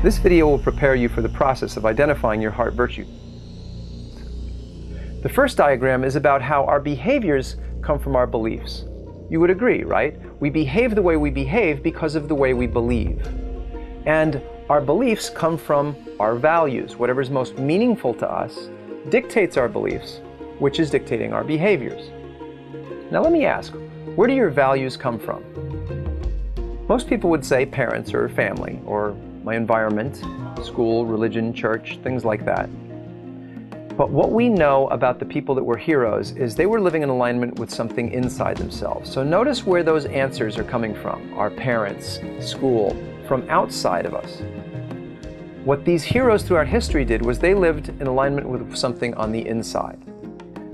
This video will prepare you for the process of identifying your heart virtue. The first diagram is about how our behaviors come from our beliefs. You would agree, right? We behave the way we behave because of the way we believe. And our beliefs come from our values. Whatever's most meaningful to us dictates our beliefs, which is dictating our behaviors. Now let me ask, where do your values come from? Most people would say parents or family or my environment, school, religion, church, things like that. But what we know about the people that were heroes is they were living in alignment with something inside themselves. So notice where those answers are coming from. Our parents, school, from outside of us. What these heroes throughout history did was they lived in alignment with something on the inside.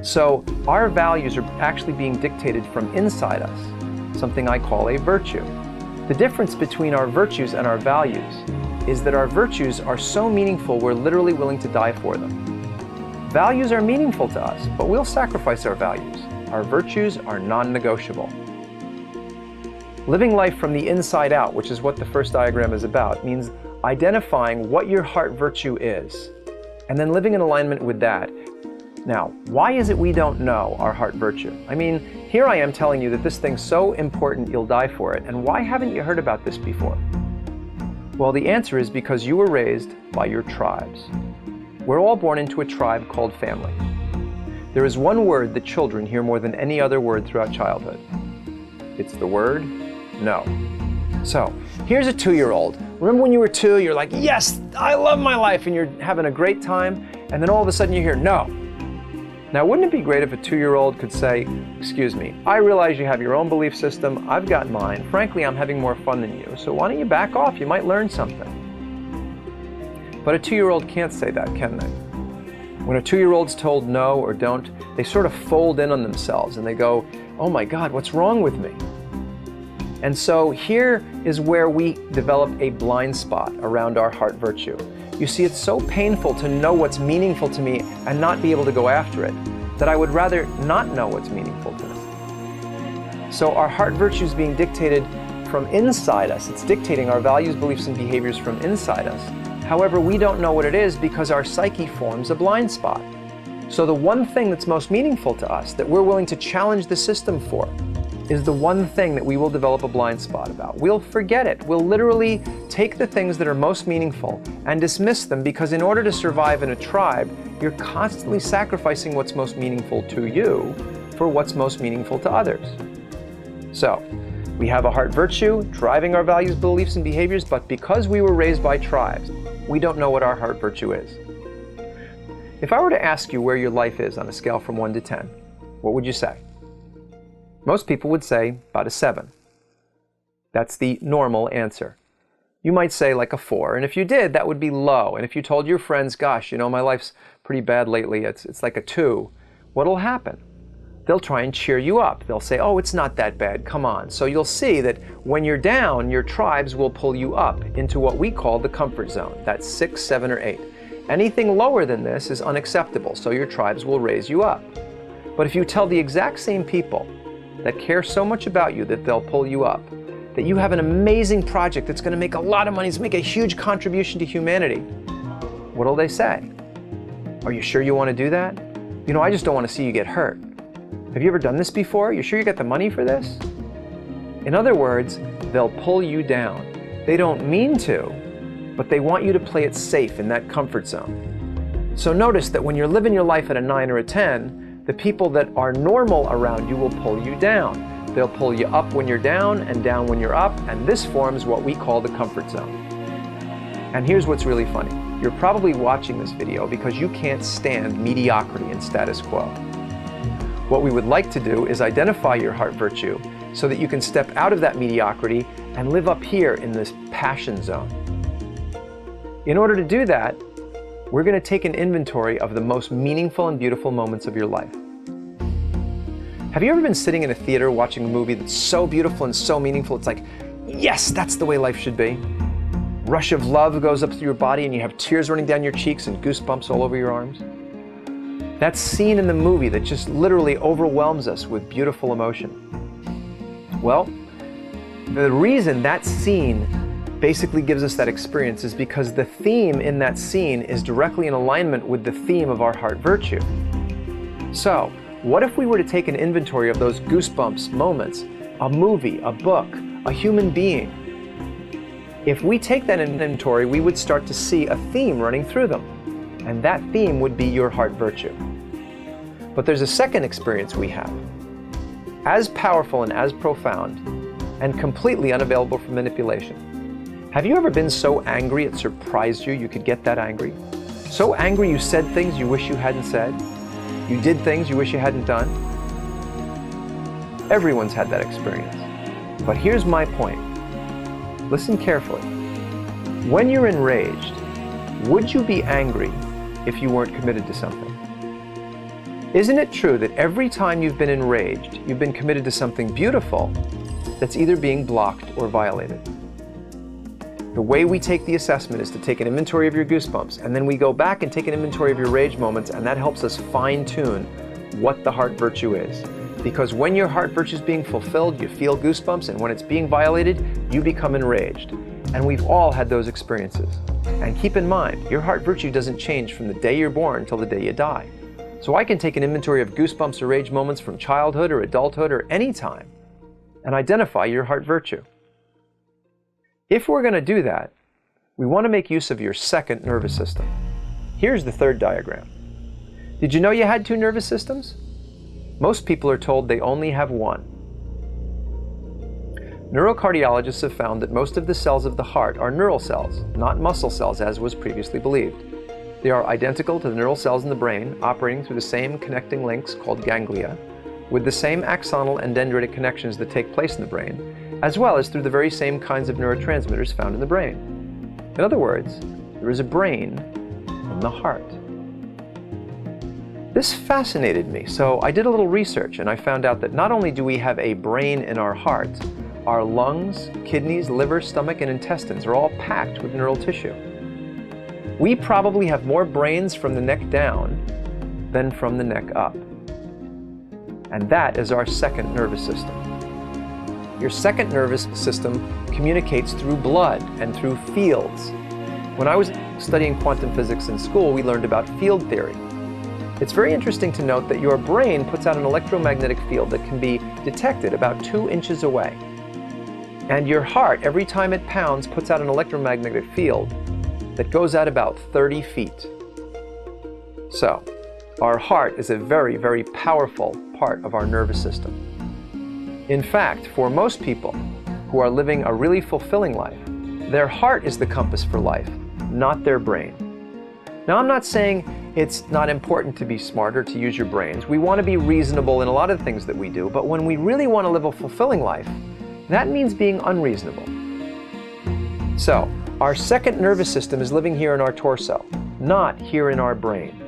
So our values are actually being dictated from inside us, something I call a virtue. The difference between our virtues and our values is that our virtues are so meaningful we're literally willing to die for them. Values are meaningful to us, but we'll sacrifice our values. Our virtues are non-negotiable. Living life from the inside out, which is what the first diagram is about, means identifying what your heart virtue is, and then living in alignment with that. Now, why is it we don't know our heart virtue? I mean, here I am telling you that this thing's so important you'll die for it, and why haven't you heard about this before? Well, the answer is because you were raised by your tribes. We're all born into a tribe called family. There is one word that children hear more than any other word throughout childhood. It's the word no. So, here's a 2-year-old. Remember when you were 2, you're like, yes, I love my life, and you're having a great time, and then all of a sudden you hear no. Now, wouldn't it be great if a 2-year-old could say, excuse me, I realize you have your own belief system, I've got mine, frankly, I'm having more fun than you, so why don't you back off, you might learn something. But a 2-year-old can't say that, can they? When a 2-year-old's told no or don't, they sort of fold in on themselves and they go, oh my God, what's wrong with me? And so here is where we develop a blind spot around our heart virtue. You see, it's so painful to know what's meaningful to me and not be able to go after it, that I would rather not know what's meaningful to me. So our heart virtue is being dictated from inside us. It's dictating our values, beliefs, and behaviors from inside us. However, we don't know what it is because our psyche forms a blind spot. So the one thing that's most meaningful to us, that we're willing to challenge the system for, is the one thing that we will develop a blind spot about. We'll forget it. We'll literally take the things that are most meaningful and dismiss them because in order to survive in a tribe, you're constantly sacrificing what's most meaningful to you for what's most meaningful to others. So, we have a heart virtue driving our values, beliefs, and behaviors, but because we were raised by tribes, we don't know what our heart virtue is. If I were to ask you where your life is on a scale from 1 to 10, what would you say? Most people would say about a 7. That's the normal answer. You might say like a 4, and if you did, that would be low. And if you told your friends, gosh, you know, my life's pretty bad lately, it's like a 2, what'll happen? They'll try and cheer you up. They'll say, oh, it's not that bad, come on. So you'll see that when you're down, your tribes will pull you up into what we call the comfort zone. That's 6, 7, or 8. Anything lower than this is unacceptable, so your tribes will raise you up. But if you tell the exact same people that care so much about you that they'll pull you up, that you have an amazing project that's going to make a lot of money, it's make a huge contribution to humanity, what'll they say? Are you sure you want to do that? You know, I just don't want to see you get hurt. Have you ever done this before? You sure you got the money for this? In other words, they'll pull you down. They don't mean to, but they want you to play it safe in that comfort zone. So notice that when you're living your life at a 9 or a 10, the people that are normal around you will pull you down. They'll pull you up when you're down and down when you're up, and this forms what we call the comfort zone. And here's what's really funny. You're probably watching this video because you can't stand mediocrity and status quo. What we would like to do is identify your heart virtue so that you can step out of that mediocrity and live up here in this passion zone. In order to do that, we're going to take an inventory of the most meaningful and beautiful moments of your life. Have you ever been sitting in a theater watching a movie that's so beautiful and so meaningful, it's like, yes, that's the way life should be? Rush of love goes up through your body and you have tears running down your cheeks and goosebumps all over your arms? That scene in the movie that just literally overwhelms us with beautiful emotion. Well, the reason that scene basically gives us that experience is because the theme in that scene is directly in alignment with the theme of our heart virtue. So, what if we were to take an inventory of those goosebumps moments, a movie, a book, a human being? If we take that inventory, we would start to see a theme running through them, and that theme would be your heart virtue. But there's a second experience we have, as powerful and as profound, and completely unavailable for manipulation. Have you ever been so angry it surprised you could get that angry? So angry you said things you wish you hadn't said? You did things you wish you hadn't done? Everyone's had that experience. But here's my point. Listen carefully. When you're enraged, would you be angry if you weren't committed to something? Isn't it true that every time you've been enraged, you've been committed to something beautiful that's either being blocked or violated? The way we take the assessment is to take an inventory of your goosebumps, and then we go back and take an inventory of your rage moments, and that helps us fine-tune what the heart virtue is. Because when your heart virtue is being fulfilled, you feel goosebumps, and when it's being violated, you become enraged. And we've all had those experiences. And keep in mind, your heart virtue doesn't change from the day you're born till the day you die. So I can take an inventory of goosebumps or rage moments from childhood or adulthood or any time and identify your heart virtue. If we're going to do that, we want to make use of your second nervous system. Here's the third diagram. Did you know you had two nervous systems? Most people are told they only have one. Neurocardiologists have found that most of the cells of the heart are neural cells, not muscle cells as was previously believed. They are identical to the neural cells in the brain, operating through the same connecting links called ganglia, with the same axonal and dendritic connections that take place in the brain, as well as through the very same kinds of neurotransmitters found in the brain. In other words, there is a brain in the heart. This fascinated me, so I did a little research and I found out that not only do we have a brain in our heart, our lungs, kidneys, liver, stomach, and intestines are all packed with neural tissue. We probably have more brains from the neck down than from the neck up. And that is our second nervous system. Your second nervous system communicates through blood and through fields. When I was studying quantum physics in school, we learned about field theory. It's very interesting to note that your brain puts out an electromagnetic field that can be detected about 2 inches away. And your heart, every time it pounds, puts out an electromagnetic field that goes out about 30 feet. So, our heart is a very, very powerful part of our nervous system. In fact, for most people who are living a really fulfilling life, their heart is the compass for life, not their brain. Now, I'm not saying it's not important to be smarter, to use your brains. We want to be reasonable in a lot of things that we do, but when we really want to live a fulfilling life, that means being unreasonable. So, our second nervous system is living here in our torso, not here in our brain.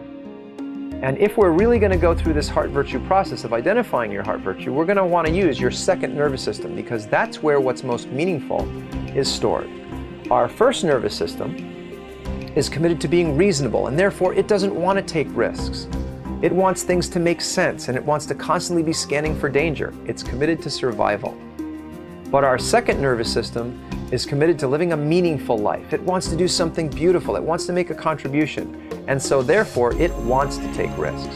And if we're really going to go through this heart virtue process of identifying your heart virtue, we're going to want to use your second nervous system because that's where what's most meaningful is stored. Our first nervous system is committed to being reasonable, and therefore it doesn't want to take risks. It wants things to make sense, and it wants to constantly be scanning for danger. It's committed to survival. But our second nervous system is committed to living a meaningful life. It wants to do something beautiful. It wants to make a contribution. And so therefore, it wants to take risks.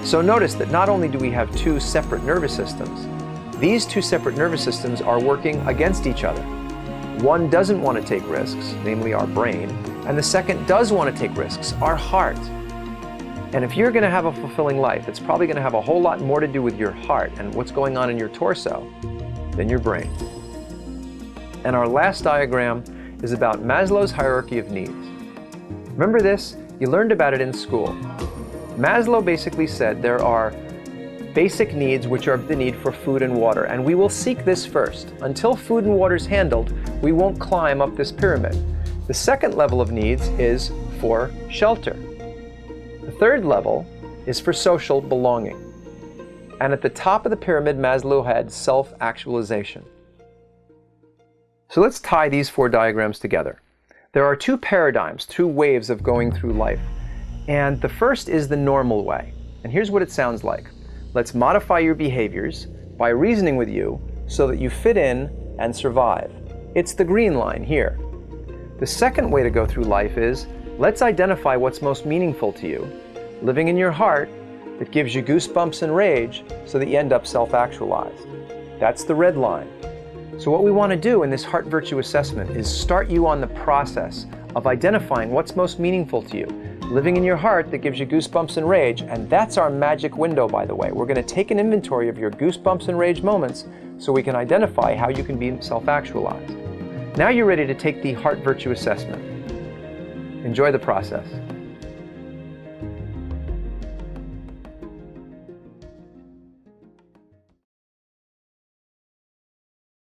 So notice that not only do we have two separate nervous systems, these two separate nervous systems are working against each other. One doesn't want to take risks, namely our brain, and the second does want to take risks, our heart. And if you're going to have a fulfilling life, it's probably going to have a whole lot more to do with your heart and what's going on in your torso than your brain. And our last diagram is about Maslow's hierarchy of needs. Remember this? You learned about it in school. Maslow basically said there are basic needs, which are the need for food and water, and we will seek this first. Until food and water is handled, we won't climb up this pyramid. The second level of needs is for shelter. The third level is for social belonging. And at the top of the pyramid, Maslow had self-actualization. So let's tie these four diagrams together. There are two paradigms, two waves of going through life. And the first is the normal way. And here's what it sounds like. Let's modify your behaviors by reasoning with you so that you fit in and survive. It's the green line here. The second way to go through life is, let's identify what's most meaningful to you, living in your heart that gives you goosebumps and rage so that you end up self-actualized. That's the red line. So what we want to do in this heart virtue assessment is start you on the process of identifying what's most meaningful to you, living in your heart that gives you goosebumps and rage, and that's our magic window, by the way. We're going to take an inventory of your goosebumps and rage moments so we can identify how you can be self-actualized. Now you're ready to take the heart virtue assessment. Enjoy the process.